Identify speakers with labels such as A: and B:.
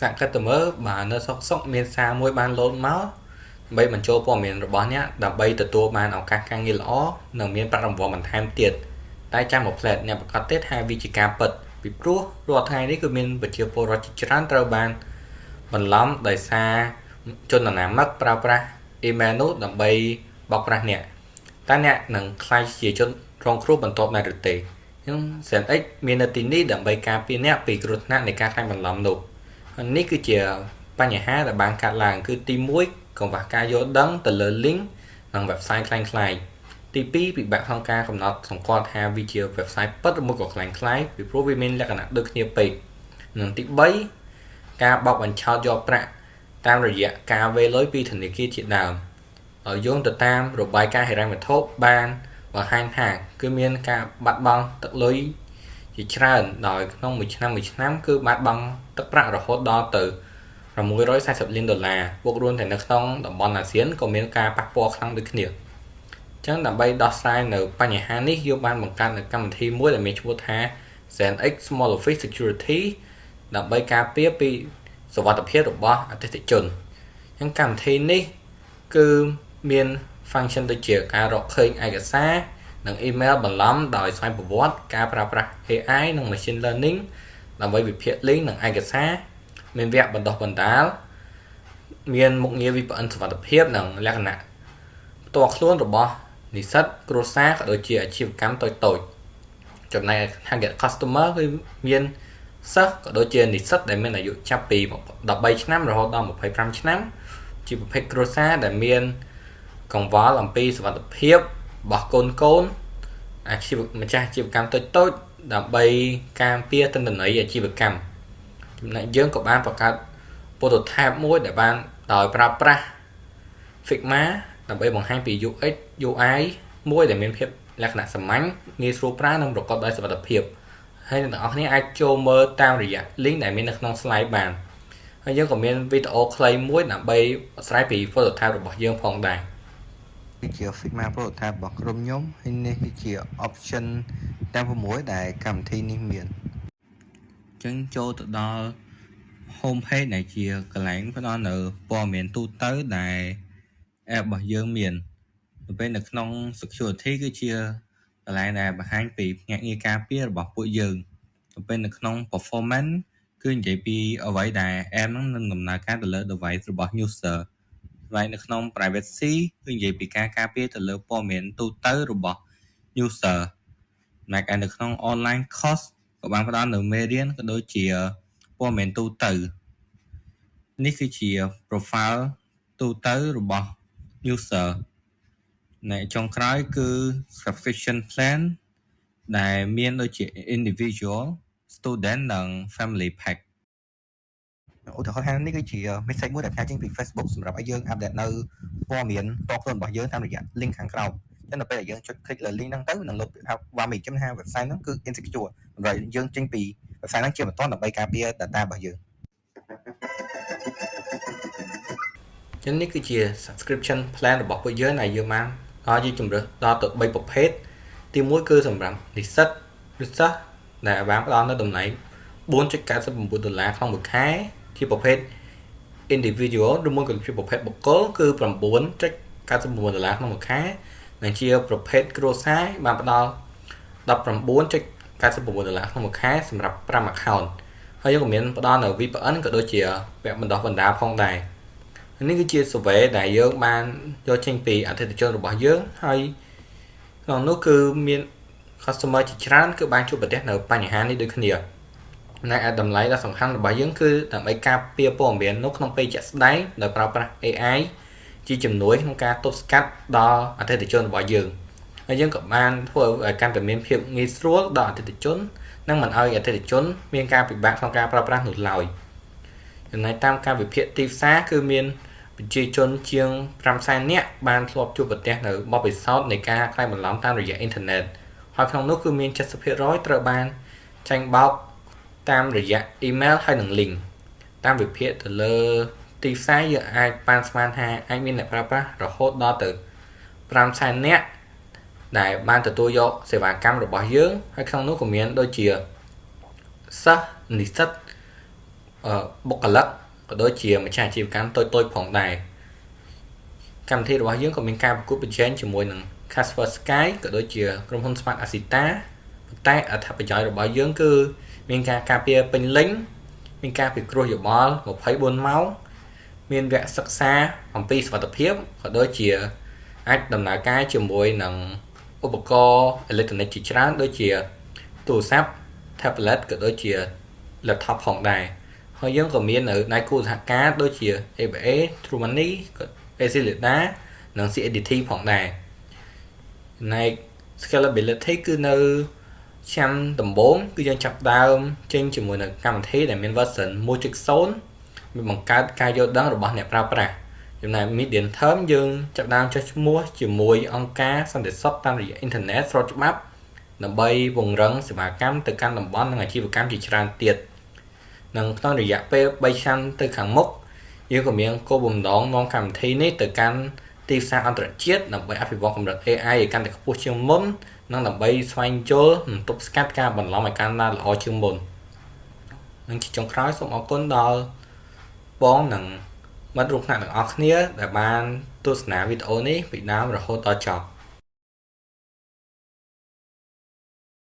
A: សាកតមើបើនៅសុកមានសារមួយបានលោតមកដើម្បីបញ្ចូលព័ត៌មានរបស់អ្នកដើម្បីទទួលបានឱកាសការងារល្អនិងមានប្រាក់រង្វាន់បន្ថែមទៀតតែចាំមកផ្លែតអ្នកប្រកាសទេថាវាជាការពិតពីព្រោះរាល់ថ្ងៃនេះគឺមានប្រជាពលរដ្ឋជាច្រើនត្រូវបានបន្លំដោយសារជនអនាមិកប្រើប្រាស់អ៊ីមែលនោះដើម្បីបោកប្រាស់អ្នកតើអ្នកនឹងក្លាយជាជនរងគ្រោះបន្ទាប់ដែរឬទេខ្ញុំ SendX មាននៅទីនេះដើម្បីការពារអ្នកពីគ្រោះថ្នាក់នៃការក្លែងបន្លំនោះនេះគឺជាបញ្ហាដែលបានកើតឡើងគឺទី1កង្វះការយល់ដឹងទៅលើ link និង website คล้ายៗទី2ពិបាកក្នុងការកំណត់សម្គាល់ថាវាជា website ពិតឬមួយក៏คล้ายៗពីព្រោះវាមានលក្ខណៈដូចគ្នាពេកនិងទី3ការបោកបញ្ឆោតយកប្រាក់តាមរយៈការវេរលុយពីធនាគារជាដើមឲ្យយោងទៅតាមរបាយការណ៍ហិរញ្ញវត្ថុបានបង្ហាញថាគឺមានការបាត់បង់ទឹកលុយជាច្រើនដោយក្នុងមួយឆ្នាំគឺបាត់បង់ទឹកប្រាក់រហូតដល់ទៅ$640 លានបូករួមទាំងនៅក្នុងតំបន់អាស៊ានក៏មានការប៉ះពាល់ខ្លាំងដូចគ្នាអញ្ចឹងដើម្បីដោះស្រាយនៅបញ្ហានេះយើងបានបង្កើតនៅកម្មវិធីមួយដែលមានឈ្មោះថា SendX Small Office Security ដើម្បីការពារពីសុវត្ថិភាពរបស់អតិថិជនអញ្ចឹងកម្មវិធីនេះគឺមាន function ដូចជាការរកឃើញឯកសារនិង email បន្លំដោយស្វ័យប្រវត្តិការប្រើប្រាស់ AI និង Machine Learning ដើម្បីវិភាគ link និងឯកសារមានវគ្គបណ្ដុះបណ្ដាលមានមុខងារ VPN សុវត្ថិភាពនិងលក្ខណៈផ្ទាល់ខ្លួនរបស់និស្សិតគ្រួសារក៏ដូចជាអាជីវកម្មតូចៗចំណែក target customer គឺមានសិស្សក៏ដូចជានិស្សិតដែលមានអាយុចាប់ពី13ឆ្នាំរហូតដល់25ឆ្នាំជាប្រភេទគ្រួសារដែលមានកង្វល់អំពីសុវត្ថិភាពរបស់កូនម្ចាស់អាជីវកម្មតូចៗដើម្បីការពារទិន្នន័យអាជីវកម្មចំណែកយើងក៏បានបង្កើត prototype មួយដែលបានដោយប្រើប្រាស់ Figma ដើម្បីបង្ហាញពី UX UI មួយដែលមានភាពលក្ខណៈសាមញ្ញងាយស្រួលប្រើនិងប្រកបដោយសុវត្ថិភាពហើយអ្នកទាំងអស់គ្នាអាចចូលមើលតាមរយៈ link ដែលមាននៅក្នុង slide បានហើយយើងក៏មានវីដេអូខ្លីមួយដើម្បីបកស្រាយពី prototype របស់យើងផងដែរគឺជា Figma prototype របស់ក្រុមខ្ញុំហើយនេះគឺជា option ទាំង6ដែលកម្មវិធីនេះមានអញ្ចឹងចូលទៅដល់ home page ដែលជាកន្លែងផ្ដល់នៅព័ត៌មានទូទៅដែល app របស់យើងមានទៅពេលនៅក្នុង security គឺជាកន្លែងដែលបង្ហាញពីភ្នាក់ងារការពាររបស់ពួកយើងទៅពេលនៅក្នុង performance គឺនិយាយពីអ្វីដែល app ហ្នឹងនឹងដំណើរការទៅលើ device របស់ user ហើយនៅក្នុង privacy គឺនិយាយពីការការពារទៅលើព័ត៌មានទូទៅរបស់ user នៅក្នុង online course ក៏បានផ្ដល់នៅមេរៀនក៏ដូចជាព័ត៌មានទូទៅនេះគឺជា profile ទូទៅរបស់ user នៅចុងក្រោយគឺ subscription plan ដែលមានដូចជា individual student និង family pack ឧទាហរណ៍ថានេះគឺជា message មួយដែលផ្សាយចេញពី Facebook សម្រាប់ឲ្យយើង update នៅព័ត៌មានតខ្លួនរបស់យើងតាមរយៈ link ខាងក្រោមចឹងដល់ពេលដែលយើងចុច click លើ link ហ្នឹងទៅនឹងលុប warning ចឹងថា website ហ្នឹងគឺ insecure សម្រាប់យើងចេញពី website ហ្នឹងជាបន្តដើម្បីការពារ data របស់យើងចឹងនេះគឺជា subscription plan របស់ពួកយើងដែលយើងបានឲ្យយើងជំរើសដល់ទៅ3ប្រភេទទី1គឺសម្រាប់និស្សិតឬសិស្សដែលបានផ្ដល់នៅតម្លៃ$4.99ក្នុងមួយខែជាប្រភេទ individual ឬមួយក៏ជាប្រភេទបុគ្គលគឺ$9.99ក្នុងមួយខែនិងជាប្រភេទគ្រួសារបានផ្ដល់$19.99ក្នុងមួយខែសម្រាប់5 account ហើយយើងក៏មានផ្ដល់នៅ VPN ក៏ដូចជាវគ្គបណ្ដុះបណ្ដាលផងដែរនេះគឺជា survey ដែលយើងបានយកចេញពីអតិថិជនរបស់យើងហើយក្នុងនោះគឺមាន customer ជាច្រើនគឺបានជួបប្រទះនៅបញ្ហានេះដូចគ្នានៅតម្លៃដ៏សំខាន់របស់យើងគឺដើម្បីការពារព័ត៌មាននៅក្នុងពេលជាក់ស្ដែងដោយប្រើប្រាស់ AI ជាជំនួយក្នុងការទប់ស្កាត់ដល់អតិថិជនរបស់យើងហើយយើងក៏បានធ្វើឲ្យកាន់តែមានភាពងាយស្រួលដល់អតិថិជននិងមិនឲ្យអតិថិជនមានការពិបាកក្នុងការប្រើប្រាស់នោះឡើយចំណែកតាមការវិភាគទីផ្សារគឺមានប្រជាជនជាង500,000នាក់បានធ្លាប់ជួបប្រទះនៅបទពិសោធន៍នៃការក្លែងបន្លំតាមរយៈអ៊ីនធឺណិតហើយក្នុងនោះគឺមាន 70% ត្រូវបានចាញ់បោកតាមរយៈ email ហើយនិង link តាមវិភាគទៅលើទីផ្សារយើងអាចប៉ាន់ស្មានថាអាចមានអ្នកប្រើប្រាស់រហូតដល់ទៅ500,000នាក់ដែលបានទទួលយកសេវាកម្មរបស់យើងហើយក្នុងនោះក៏មានដូចជាសិស្សនិស្សិត បុគ្គលិកក៏ដូចជាម្ចាស់អាជីវកម្មតូចៗផងដែរកម្មវិធីរបស់យើងក៏មានការប្រកួតប្រជែងជាមួយនឹង Kaspersky ក៏ដូចជាក្រុមហ៊ុន Smart Asita ប៉ុន្តែអត្ថប្រយោជន៍របស់យើងគឺមានការការពារពេញលេញមានការពិគ្រោះយោបល់24ម៉ោងមានវគ្គសិក្សាអំពីសុវត្ថិភាពក៏ដូចជាអាចដំណើរការជាមួយនឹងឧបករណ៍អេឡិចត្រូនិកជាច្រើនដូចជាទូរស័ព្ទ tablet ក៏ដូចជា laptop ផងដែរហើយយើងក៏មាននៅដៃគូសហការដូចជា ABA, True Money, Facilita និង CADT ផងដែរចំណែក scalability គឺនៅឆ្នាំដំបូងគឺយើងចាប់ដើមចេញជាមួយនឹងកម្មវិធីដែលមាន version 1.0 មានបង្កើតការយល់ដឹងរបស់អ្នកប្រើប្រាស់ចំណែក medium term យើងចាប់ដើមចុះឈ្មោះជាមួយអង្គការសន្តិសុខតាមរយៈអ៊ីនធឺណិតស្របច្បាប់ដើម្បីពង្រឹងសេវាកម្មទៅកាន់តំបន់និងអាជីវកម្មជាច្រើនទៀតនិងក្នុងរយៈពេល3ឆ្នាំទៅខាងមុខយើងក៏មានគោលបំណងនាំកម្មវិធីនេះទៅកាន់ទីផ្សារអន្តរជាតិដើម្បីអភិវឌ្ឍកម្រិត AI ឲ្យកាន់តែខ្ពស់ជាងមុននិងដើម្បីស្វែងយល់និងទប់ស្កាត់ការបន្លំឲ្យកាន់តែល្អជាងមុននិងជាចុងក្រោយសូមអរគុណដល់បងនិងមិត្តរួមថ្នាក់ទាំងអស់គ្នាដែលបានទស្សនាវីដេអូនេះពីដើមរហូតដល់ចប់